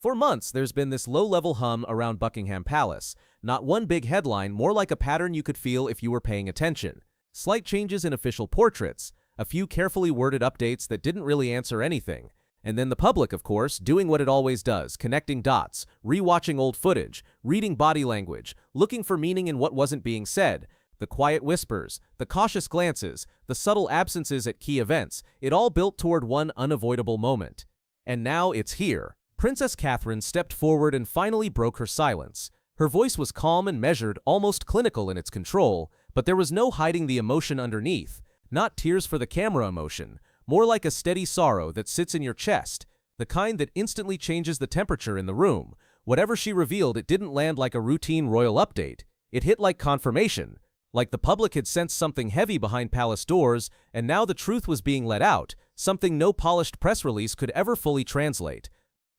For months, there's been this low-level hum around Buckingham Palace. Not one big headline, more like a pattern you could feel if you were paying attention. Slight changes in official portraits, a few carefully worded updates that didn't really answer anything. And then the public, of course, doing what it always does, connecting dots, rewatching old footage, reading body language, looking for meaning in what wasn't being said. The quiet whispers, the cautious glances, the subtle absences at key events, it all built toward one unavoidable moment. And now it's here. Princess Catherine stepped forward and finally broke her silence. Her voice was calm and measured, almost clinical in its control, but there was no hiding the emotion underneath. Not tears for the camera emotion, more like a steady sorrow that sits in your chest, the kind that instantly changes the temperature in the room. Whatever she revealed, it didn't land like a routine royal update. It hit like confirmation, like the public had sensed something heavy behind palace doors, and now the truth was being let out, something no polished press release could ever fully translate.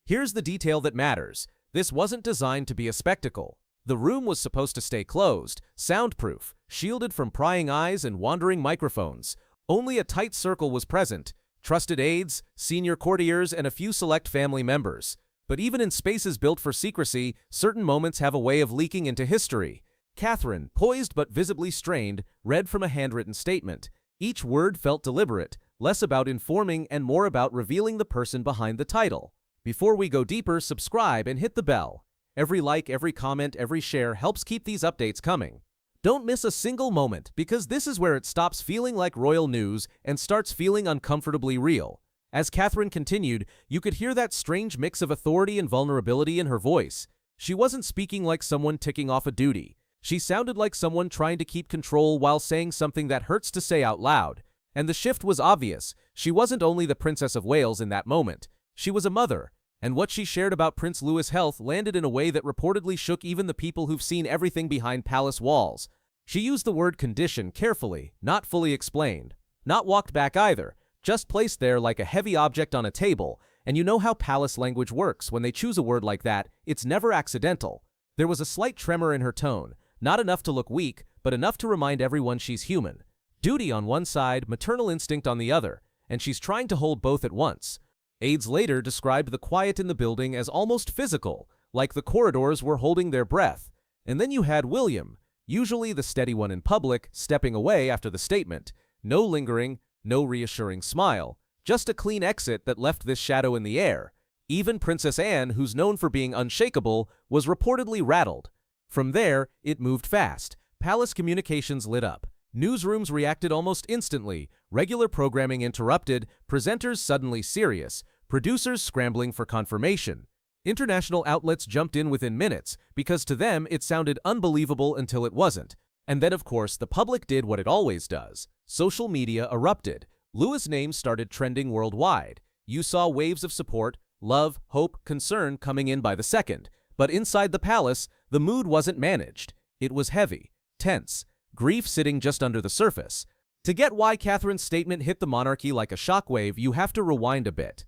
Here's the detail that matters. This wasn't designed to be a spectacle. The room was supposed to stay closed, soundproof, shielded from prying eyes and wandering microphones. Only a tight circle was present, trusted aides, senior courtiers, and a few select family members. But even in spaces built for secrecy, certain moments have a way of leaking into history. Catherine, poised but visibly strained, read from a handwritten statement. Each word felt deliberate, less about informing and more about revealing the person behind the title. Before we go deeper, subscribe and hit the bell. Every like, every comment, every share helps keep these updates coming. Don't miss a single moment, because this is where it stops feeling like royal news and starts feeling uncomfortably real. As Catherine continued, you could hear that strange mix of authority and vulnerability in her voice. She wasn't speaking like someone ticking off a duty. She sounded like someone trying to keep control while saying something that hurts to say out loud. And the shift was obvious. She wasn't only the Princess of Wales in that moment. She was a mother. And what she shared about Prince Louis' health landed in a way that reportedly shook even the people who've seen everything behind palace walls. She used the word condition carefully, not fully explained. Not walked back either, just placed there like a heavy object on a table. And you know how palace language works. When they choose a word like that, it's never accidental. There was a slight tremor in her tone, not enough to look weak, but enough to remind everyone she's human. Duty on one side, maternal instinct on the other, and she's trying to hold both at once. Aides later described the quiet in the building as almost physical, like the corridors were holding their breath. And then you had William, usually the steady one in public, stepping away after the statement. No lingering, no reassuring smile, just a clean exit that left this shadow in the air. Even Princess Anne, who's known for being unshakable, was reportedly rattled. From there, it moved fast. Palace communications lit up. Newsrooms reacted almost instantly, regular programming interrupted, presenters suddenly serious, producers scrambling for confirmation. International outlets jumped in within minutes, because to them it sounded unbelievable until it wasn't. And then of course the public did what it always does. Social media erupted. Louis' name started trending worldwide. You saw waves of support, love, hope, concern coming in by the second. But inside the palace, the mood wasn't managed. It was heavy, tense. Grief sitting just under the surface. To get why Catherine's statement hit the monarchy like a shockwave, you have to rewind a bit.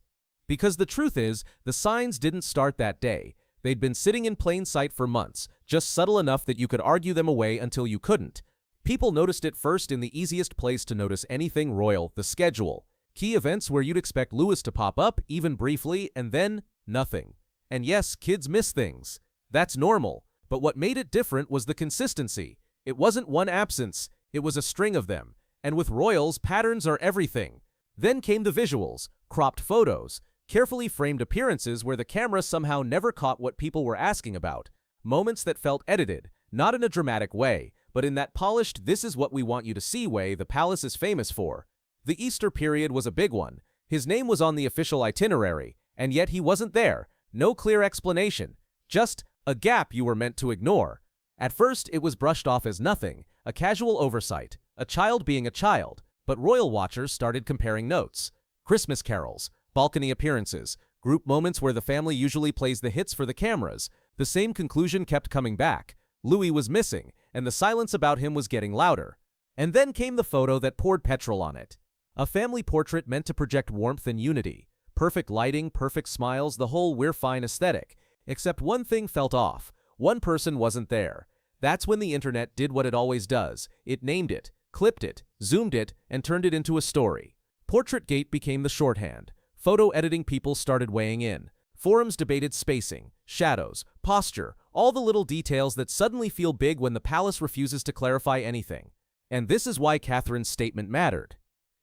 Because the truth is, the signs didn't start that day. They'd been sitting in plain sight for months, just subtle enough that you could argue them away until you couldn't. People noticed it first in the easiest place to notice anything royal, the schedule. Key events where you'd expect Louis to pop up, even briefly, and then nothing. And yes, kids miss things. That's normal. But what made it different was the consistency. It wasn't one absence, it was a string of them. And with royals, patterns are everything. Then came the visuals, cropped photos, carefully framed appearances where the camera somehow never caught what people were asking about. Moments that felt edited, not in a dramatic way, but in that polished, this is what we want you to see way the palace is famous for. The Easter period was a big one. His name was on the official itinerary, and yet he wasn't there. No clear explanation. Just a gap you were meant to ignore. At first, it was brushed off as nothing, a casual oversight, a child being a child, but royal watchers started comparing notes. Christmas carols, balcony appearances, group moments where the family usually plays the hits for the cameras. The same conclusion kept coming back. Louis was missing, and the silence about him was getting louder. And then came the photo that poured petrol on it. A family portrait meant to project warmth and unity. Perfect lighting, perfect smiles, the whole we're fine aesthetic. Except one thing felt off. One person wasn't there. That's when the internet did what it always does. It named it, clipped it, zoomed it, and turned it into a story. Portraitgate became the shorthand. Photo editing people started weighing in. Forums debated spacing, shadows, posture, all the little details that suddenly feel big when the palace refuses to clarify anything. And this is why Catherine's statement mattered.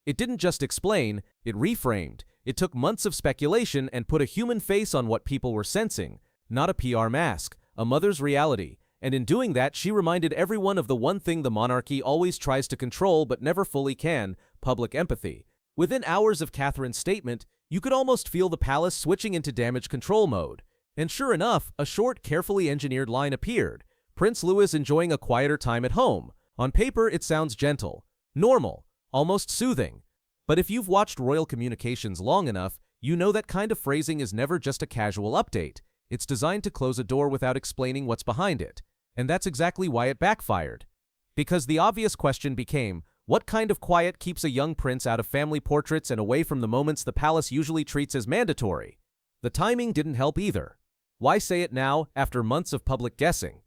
It didn't just explain, it reframed. It took months of speculation and put a human face on what people were sensing, not a PR mask, a mother's reality. And in doing that, she reminded everyone of the one thing the monarchy always tries to control but never fully can: public empathy. Within hours of Catherine's statement, you could almost feel the palace switching into damage control mode. And sure enough, a short, carefully engineered line appeared. Prince Louis enjoying a quieter time at home. On paper, it sounds gentle, normal, almost soothing. But if you've watched royal communications long enough, you know that kind of phrasing is never just a casual update. It's designed to close a door without explaining what's behind it. And that's exactly why it backfired. Because the obvious question became, what kind of quiet keeps a young prince out of family portraits and away from the moments the palace usually treats as mandatory? The timing didn't help either. Why say it now, after months of public guessing?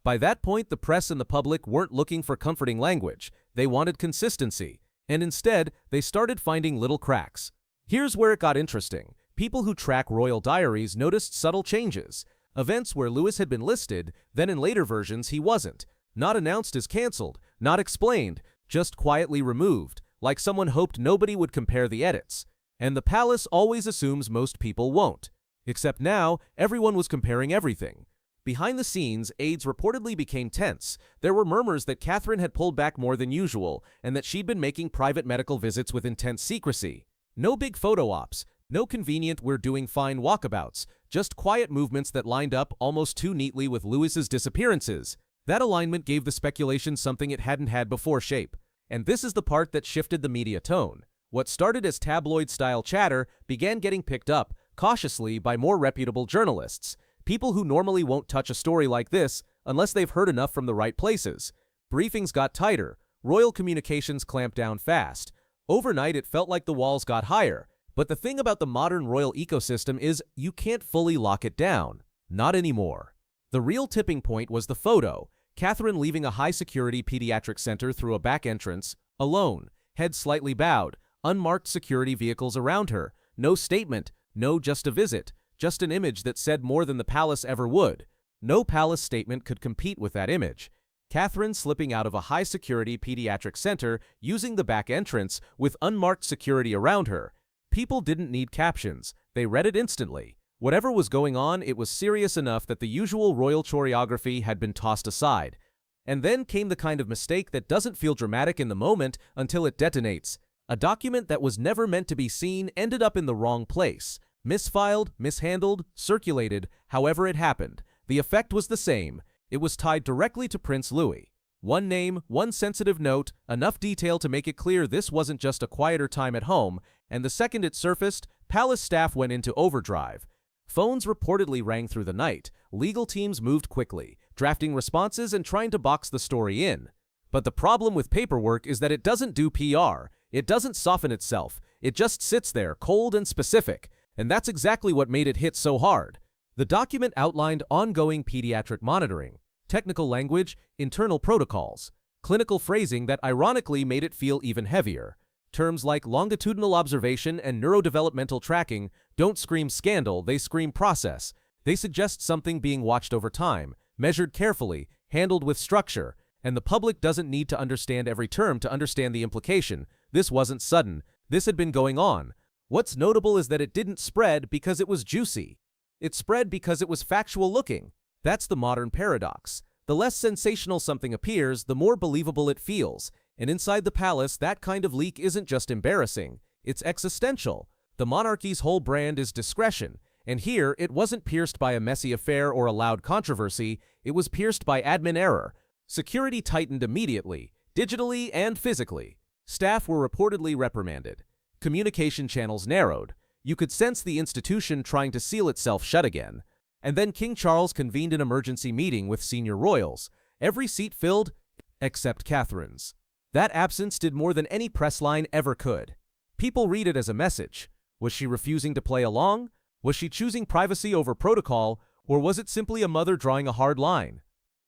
By that point, the press and the public weren't looking for comforting language. They wanted consistency. And instead, they started finding little cracks. Here's where it got interesting. People who track royal diaries noticed subtle changes. Events where Louis had been listed, then in later versions he wasn't. Not announced as cancelled, not explained, just quietly removed, like someone hoped nobody would compare the edits. And the palace always assumes most people won't. Except now, everyone was comparing everything. Behind the scenes, aides reportedly became tense. There were murmurs that Catherine had pulled back more than usual, and that she'd been making private medical visits with intense secrecy. No big photo ops, no convenient "we're doing fine" walkabouts, just quiet movements that lined up almost too neatly with Louis's disappearances. That alignment gave the speculation something it hadn't had before: shape. And this is the part that shifted the media tone. What started as tabloid-style chatter began getting picked up, cautiously, by more reputable journalists. People who normally won't touch a story like this unless they've heard enough from the right places. Briefings got tighter. Royal communications clamped down fast. Overnight, it felt like the walls got higher. But the thing about the modern royal ecosystem is you can't fully lock it down. Not anymore. The real tipping point was the photo. Catherine leaving a high-security pediatric center through a back entrance, alone, head slightly bowed, unmarked security vehicles around her. No statement, no "just a visit," just an image that said more than the palace ever would. No palace statement could compete with that image. Catherine slipping out of a high-security pediatric center, using the back entrance, with unmarked security around her. People didn't need captions. They read it instantly. Whatever was going on, it was serious enough that the usual royal choreography had been tossed aside. And then came the kind of mistake that doesn't feel dramatic in the moment until it detonates. A document that was never meant to be seen ended up in the wrong place. Misfiled, mishandled, circulated, however it happened. The effect was the same. It was tied directly to Prince Louis. One name, one sensitive note, enough detail to make it clear this wasn't just a quieter time at home, and the second it surfaced, palace staff went into overdrive. Phones reportedly rang through the night. Legal teams moved quickly, drafting responses and trying to box the story in. But the problem with paperwork is that it doesn't do PR. It doesn't soften itself. It just sits there, cold and specific. And that's exactly what made it hit so hard. The document outlined ongoing pediatric monitoring, technical language, internal protocols, clinical phrasing that ironically made it feel even heavier. Terms like longitudinal observation and neurodevelopmental tracking don't scream scandal, they scream process. They suggest something being watched over time, measured carefully, handled with structure, and the public doesn't need to understand every term to understand the implication. This wasn't sudden. This had been going on. What's notable is that it didn't spread because it was juicy. It spread because it was factual looking. That's the modern paradox. The less sensational something appears, the more believable it feels. And inside the palace, that kind of leak isn't just embarrassing. It's existential. The monarchy's whole brand is discretion. And here, it wasn't pierced by a messy affair or a loud controversy. It was pierced by admin error. Security tightened immediately, digitally and physically. Staff were reportedly reprimanded. Communication channels narrowed. You could sense the institution trying to seal itself shut again. And then King Charles convened an emergency meeting with senior royals. Every seat filled, except Catherine's. That absence did more than any press line ever could. People read it as a message. Was she refusing to play along? Was she choosing privacy over protocol? Or was it simply a mother drawing a hard line?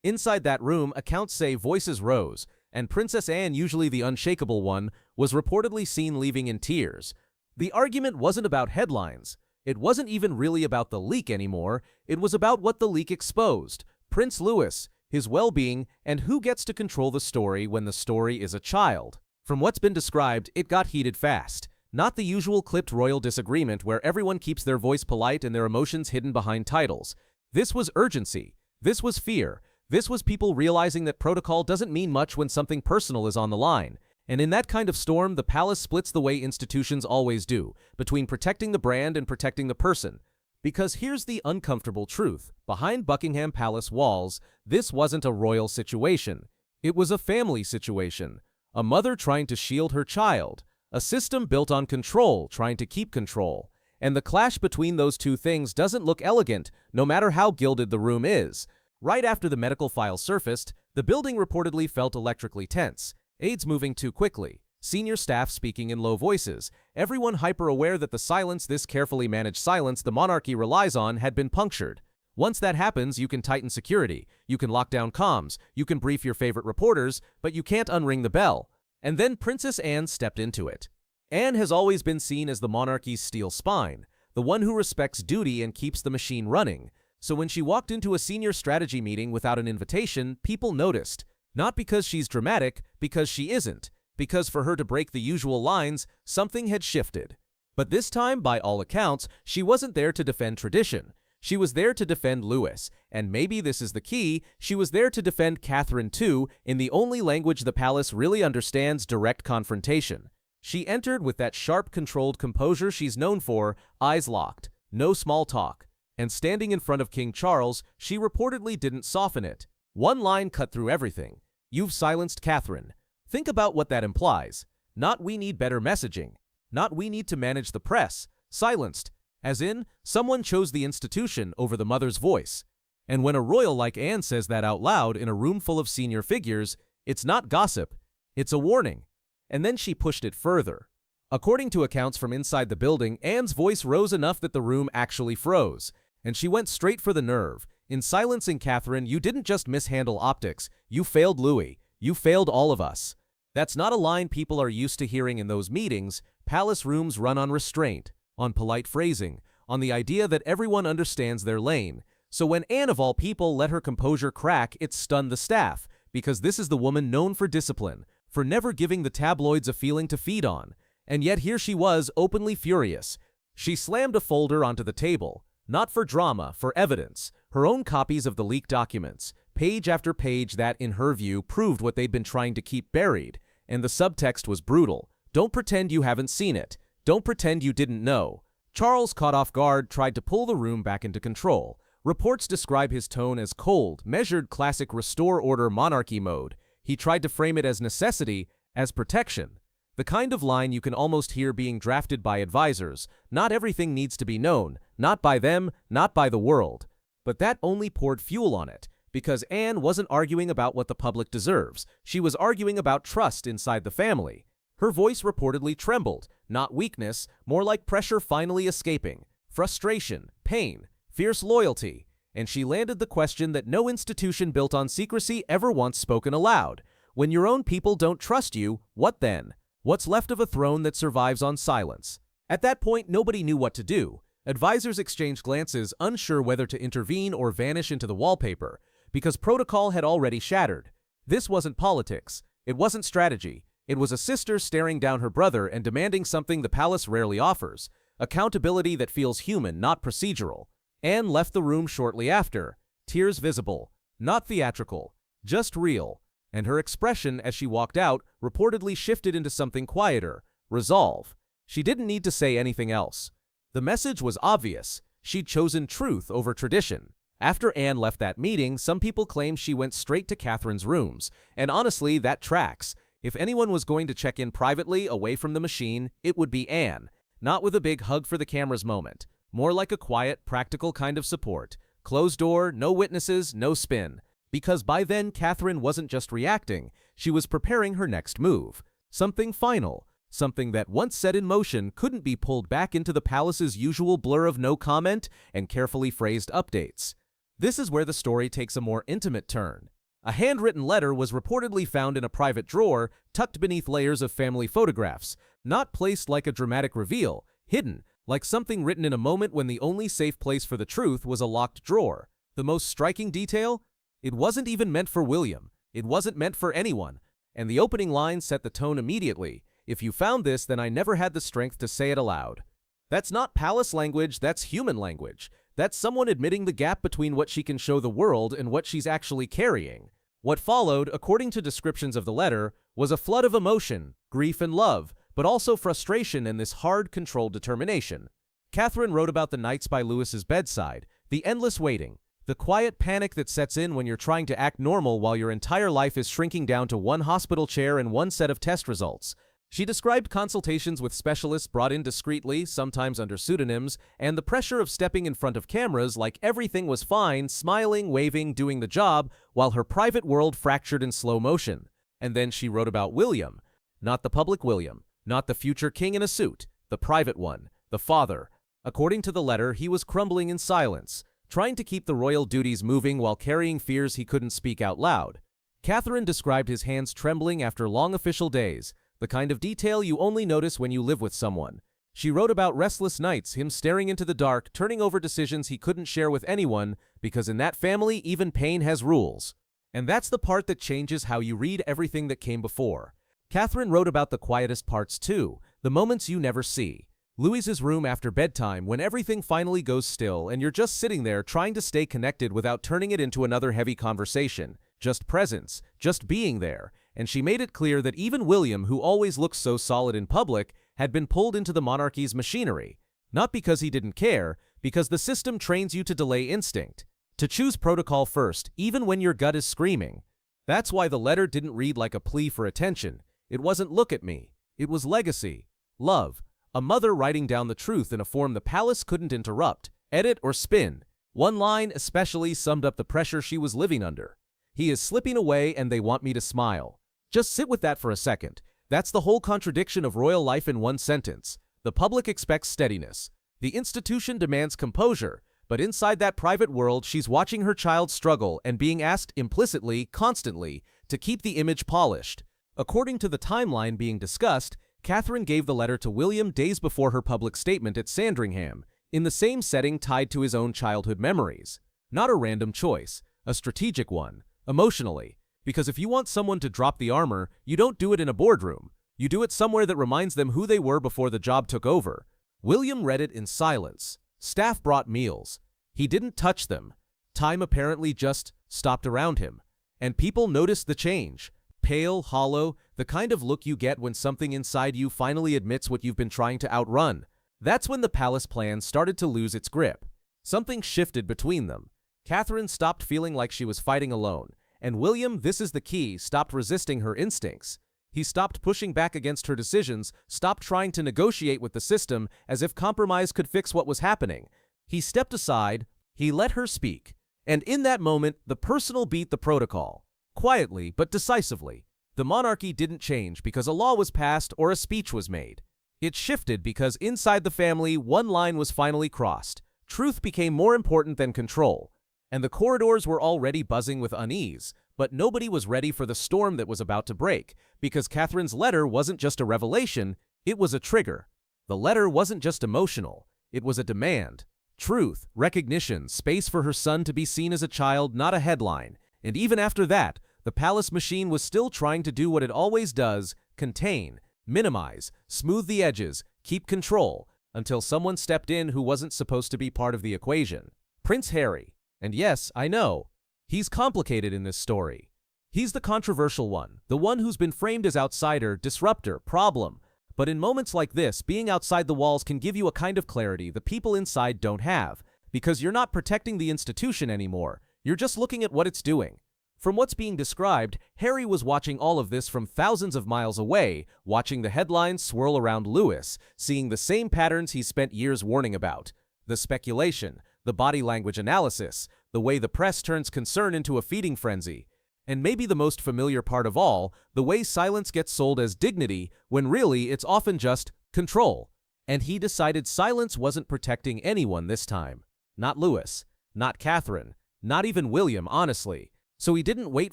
Inside that room, accounts say voices rose, and Princess Anne, usually the unshakable one, was reportedly seen leaving in tears. The argument wasn't about headlines. It wasn't even really about the leak anymore, it was about what the leak exposed: Prince Louis, his well-being, and who gets to control the story when the story is a child. From what's been described, it got heated fast. Not the usual clipped royal disagreement where everyone keeps their voice polite and their emotions hidden behind titles. This was urgency. This was fear. This was people realizing that protocol doesn't mean much when something personal is on the line. And in that kind of storm, the palace splits the way institutions always do, between protecting the brand and protecting the person. Because here's the uncomfortable truth. Behind Buckingham Palace walls, this wasn't a royal situation. It was a family situation. A mother trying to shield her child. A system built on control, trying to keep control. And the clash between those two things doesn't look elegant, no matter how gilded the room is. Right after the medical files surfaced, the building reportedly felt electrically tense. Aides moving too quickly. Senior staff speaking in low voices. Everyone hyper-aware that the silence, this carefully managed silence the monarchy relies on, had been punctured. Once that happens, you can tighten security. You can lock down comms. You can brief your favorite reporters, but you can't unring the bell. And then Princess Anne stepped into it. Anne has always been seen as the monarchy's steel spine, the one who respects duty and keeps the machine running. So when she walked into a senior strategy meeting without an invitation, people noticed. Not because she's dramatic, because she isn't. Because for her to break the usual lines, something had shifted. But this time, by all accounts, she wasn't there to defend tradition. She was there to defend Louis, and maybe this is the key, she was there to defend Catherine too, in the only language the palace really understands: direct confrontation. She entered with that sharp, controlled composure she's known for, eyes locked, no small talk. And standing in front of King Charles, she reportedly didn't soften it. One line cut through everything. "You've silenced Catherine." Think about what that implies. Not "we need better messaging." Not "we need to manage the press." Silenced. As in, someone chose the institution over the mother's voice. And when a royal like Anne says that out loud in a room full of senior figures, it's not gossip, it's a warning. And then she pushed it further. According to accounts from inside the building, Anne's voice rose enough that the room actually froze. And she went straight for the nerve. In silencing Catherine, you didn't just mishandle optics, you failed Louis. You failed all of us. That's not a line people are used to hearing in those meetings. Palace rooms run on restraint, on polite phrasing, on the idea that everyone understands their lane. So when Anne of all people let her composure crack, it stunned the staff, because this is the woman known for discipline, for never giving the tabloids a feeling to feed on. And yet here she was, openly furious. She slammed a folder onto the table, not for drama, for evidence, her own copies of the leaked documents, page after page that, in her view, proved what they'd been trying to keep buried. And the subtext was brutal. Don't pretend you haven't seen it. Don't pretend you didn't know. Charles, caught off guard, tried to pull the room back into control. Reports describe his tone as cold, measured, classic restore order monarchy mode. He tried to frame it as necessity, as protection. The kind of line you can almost hear being drafted by advisors. Not everything needs to be known. Not by them, not by the world. But that only poured fuel on it. Because Anne wasn't arguing about what the public deserves. She was arguing about trust inside the family. Her voice reportedly trembled, not weakness, more like pressure finally escaping. Frustration, pain, fierce loyalty. And she landed the question that no institution built on secrecy ever once spoken aloud. When your own people don't trust you, what then? What's left of a throne that survives on silence? At that point, nobody knew what to do. Advisors exchanged glances, unsure whether to intervene or vanish into the wallpaper. Because protocol had already shattered. This wasn't politics. It wasn't strategy. It was a sister staring down her brother and demanding something the palace rarely offers. Accountability that feels human, not procedural. Anne left the room shortly after. Tears visible. Not theatrical. Just real. And her expression as she walked out reportedly shifted into something quieter. Resolve. She didn't need to say anything else. The message was obvious. She'd chosen truth over tradition. After Anne left that meeting, some people claim she went straight to Catherine's rooms. And honestly, that tracks. If anyone was going to check in privately, away from the machine, it would be Anne. Not with a big hug for the cameras moment. More like a quiet, practical kind of support. Closed door, no witnesses, no spin. Because by then, Catherine wasn't just reacting. She was preparing her next move. Something final. Something that, once set in motion, couldn't be pulled back into the palace's usual blur of no comment and carefully phrased updates. This is where the story takes a more intimate turn. A handwritten letter was reportedly found in a private drawer, tucked beneath layers of family photographs, not placed like a dramatic reveal, hidden, Like something written in a moment when the only safe place for the truth was a locked drawer. The most striking detail? It wasn't even meant for William. It wasn't meant for anyone. And the opening line set the tone immediately. If you found this, then I never had the strength to say it aloud. That's not palace language, that's human language. That's someone admitting the gap between what she can show the world and what she's actually carrying. What followed, according to descriptions of the letter, was a flood of emotion, grief and love, but also frustration and this hard, controlled determination. Catherine wrote about the nights by Lewis's bedside, the endless waiting, the quiet panic that sets in when you're trying to act normal while your entire life is shrinking down to one hospital chair and one set of test results. She described consultations with specialists brought in discreetly, sometimes under pseudonyms, and the pressure of stepping in front of cameras like everything was fine, smiling, waving, doing the job, while her private world fractured in slow motion. And then she wrote about William. Not the public William, not the future king in a suit, the private one, the father. According to the letter, he was crumbling in silence, trying to keep the royal duties moving while carrying fears he couldn't speak out loud. Catherine described his hands trembling after long official days, the kind of detail you only notice when you live with someone. She wrote about restless nights, him staring into the dark, turning over decisions he couldn't share with anyone, because in that family, even pain has rules. And that's the part that changes how you read everything that came before. Catherine wrote about the quietest parts too, the moments you never see. Louise's room after bedtime, when everything finally goes still and you're just sitting there trying to stay connected without turning it into another heavy conversation. Just presence, just being there. And she made it clear that even William, who always looks so solid in public, had been pulled into the monarchy's machinery. Not because he didn't care, because the system trains you to delay instinct. To choose protocol first, even when your gut is screaming. That's why the letter didn't read like a plea for attention. It wasn't look at me. It was legacy. Love. A mother writing down the truth in a form the palace couldn't interrupt, edit, or spin. One line especially summed up the pressure she was living under. He is slipping away and they want me to smile. Just sit with that for a second. That's the whole contradiction of royal life in one sentence. The public expects steadiness. The institution demands composure. But inside that private world, she's watching her child struggle and being asked implicitly, constantly, to keep the image polished. According to the timeline being discussed, Catherine gave the letter to William days before her public statement at Sandringham, in the same setting tied to his own childhood memories. Not a random choice, a strategic one, emotionally. Because if you want someone to drop the armor, you don't do it in a boardroom. You do it somewhere that reminds them who they were before the job took over. William read it in silence. Staff brought meals. He didn't touch them. Time apparently just stopped around him. And people noticed the change. Pale, hollow, the kind of look you get when something inside you finally admits what you've been trying to outrun. That's when the palace plan started to lose its grip. Something shifted between them. Catherine stopped feeling like she was fighting alone. And William, this is the key, stopped resisting her instincts. He stopped pushing back against her decisions, stopped trying to negotiate with the system as if compromise could fix what was happening. He stepped aside, he let her speak. And in that moment, the personal beat the protocol. Quietly, but decisively. The monarchy didn't change because a law was passed or a speech was made. It shifted because inside the family, one line was finally crossed. Truth became more important than control. And the corridors were already buzzing with unease, but nobody was ready for the storm that was about to break, because Catherine's letter wasn't just a revelation, it was a trigger. The letter wasn't just emotional, it was a demand. Truth, recognition, space for her son to be seen as a child, not a headline. And even after that, the palace machine was still trying to do what it always does, contain, minimize, smooth the edges, keep control, until someone stepped in who wasn't supposed to be part of the equation. Prince Harry. And yes, I know, he's complicated in this story. He's the controversial one, the one who's been framed as outsider, disruptor, problem. But in moments like this, being outside the walls can give you a kind of clarity the people inside don't have, because you're not protecting the institution anymore, you're just looking at what it's doing. From what's being described, Harry was watching all of this from thousands of miles away, watching the headlines swirl around Lewis, seeing the same patterns he spent years warning about. The speculation, the body language analysis, the way the press turns concern into a feeding frenzy. And maybe the most familiar part of all, the way silence gets sold as dignity when really it's often just control. And he decided silence wasn't protecting anyone this time. Not Lewis, not Catherine, not even William, honestly. So he didn't wait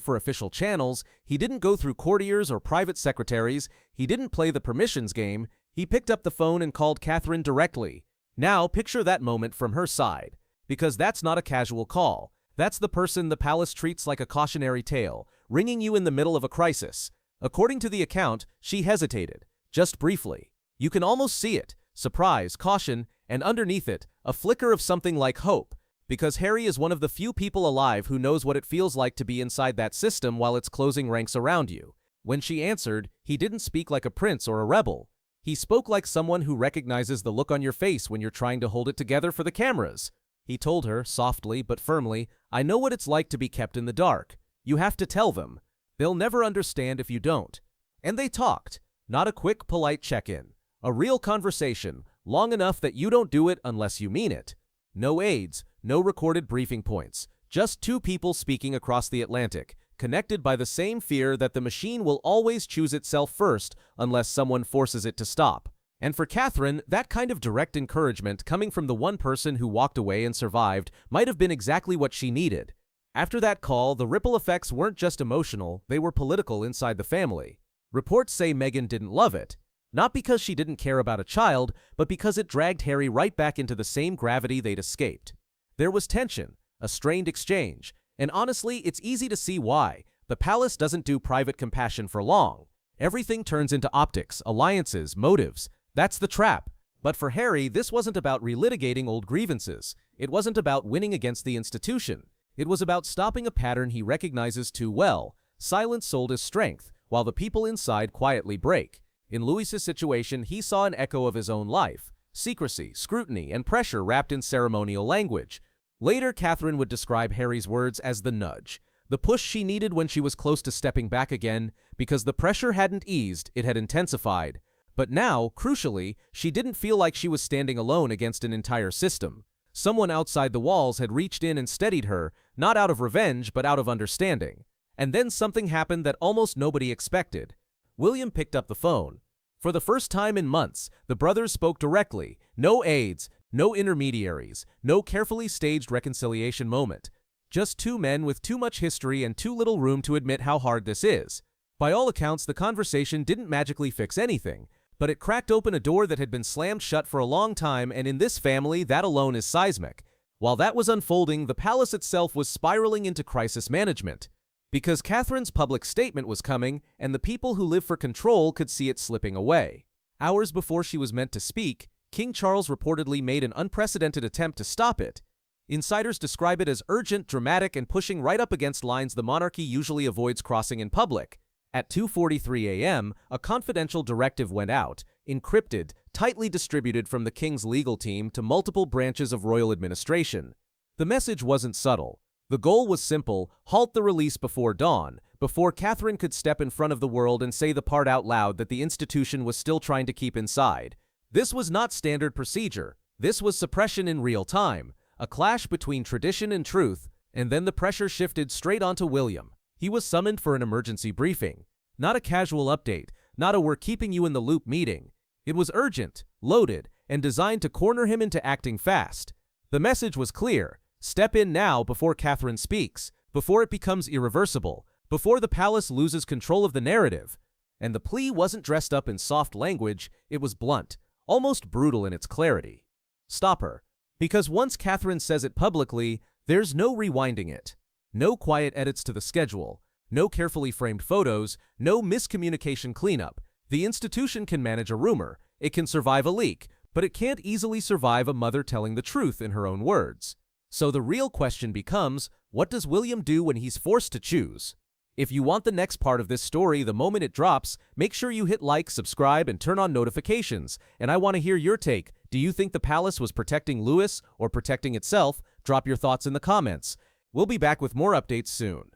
for official channels, he didn't go through courtiers or private secretaries, he didn't play the permissions game, he picked up the phone and called Catherine directly. Now picture that moment from her side, because that's not a casual call. That's the person the palace treats like a cautionary tale, ringing you in the middle of a crisis. According to the account, she hesitated, just briefly. You can almost see it, surprise, caution, and underneath it, a flicker of something like hope, because Harry is one of the few people alive who knows what it feels like to be inside that system while it's closing ranks around you. When she answered, he didn't speak like a prince or a rebel. He spoke like someone who recognizes the look on your face when you're trying to hold it together for the cameras. He told her, softly but firmly, "I know what it's like to be kept in the dark. You have to tell them. They'll never understand if you don't." And they talked. Not a quick, polite check-in. A real conversation, long enough that you don't do it unless you mean it. No aides, no recorded briefing points. Just two people speaking across the Atlantic, connected by the same fear that the machine will always choose itself first unless someone forces it to stop. And for Catherine, that kind of direct encouragement coming from the one person who walked away and survived might have been exactly what she needed. After that call, the ripple effects weren't just emotional, they were political inside the family. Reports say Meghan didn't love it. Not because she didn't care about a child, but because it dragged Harry right back into the same gravity they'd escaped. There was tension, a strained exchange, and honestly, it's easy to see why. The palace doesn't do private compassion for long. Everything turns into optics, alliances, motives. That's the trap. But for Harry, this wasn't about relitigating old grievances. It wasn't about winning against the institution. It was about stopping a pattern he recognizes too well. Silence sold as strength, while the people inside quietly break. In Louis's situation, he saw an echo of his own life. Secrecy, scrutiny, and pressure wrapped in ceremonial language. Later, Catherine would describe Harry's words as the nudge. The push she needed when she was close to stepping back again, because the pressure hadn't eased, it had intensified. But now, crucially, she didn't feel like she was standing alone against an entire system. Someone outside the walls had reached in and steadied her, not out of revenge, but out of understanding. And then something happened that almost nobody expected. William picked up the phone. For the first time in months, the brothers spoke directly. No aides, no intermediaries, no carefully staged reconciliation moment. Just two men with too much history and too little room to admit how hard this is. By all accounts, the conversation didn't magically fix anything, but it cracked open a door that had been slammed shut for a long time, and in this family, that alone is seismic. While that was unfolding, the palace itself was spiraling into crisis management. Because Catherine's public statement was coming, and the people who live for control could see it slipping away. Hours before she was meant to speak, King Charles reportedly made an unprecedented attempt to stop it. Insiders describe it as urgent, dramatic, and pushing right up against lines the monarchy usually avoids crossing in public. At 2:43 a.m., a confidential directive went out, encrypted, tightly distributed from the king's legal team to multiple branches of royal administration. The message wasn't subtle. The goal was simple: halt the release before dawn, before Catherine could step in front of the world and say the part out loud that the institution was still trying to keep inside. This was not standard procedure. This was suppression in real time, a clash between tradition and truth, and then the pressure shifted straight onto William. He was summoned for an emergency briefing. Not a casual update, not a "we're keeping you in the loop" meeting. It was urgent, loaded, and designed to corner him into acting fast. The message was clear: step in now before Catherine speaks, before it becomes irreversible, before the palace loses control of the narrative. And the plea wasn't dressed up in soft language, it was blunt, almost brutal in its clarity. Stop her. Because once Catherine says it publicly, there's no rewinding it. No quiet edits to the schedule, no carefully framed photos, no miscommunication cleanup. The institution can manage a rumor, it can survive a leak, but it can't easily survive a mother telling the truth in her own words. So the real question becomes, what does William do when he's forced to choose? If you want the next part of this story the moment it drops, make sure you hit like, subscribe, and turn on notifications. And I want to hear your take. Do you think the palace was protecting Louis or protecting itself? Drop your thoughts in the comments. We'll be back with more updates soon.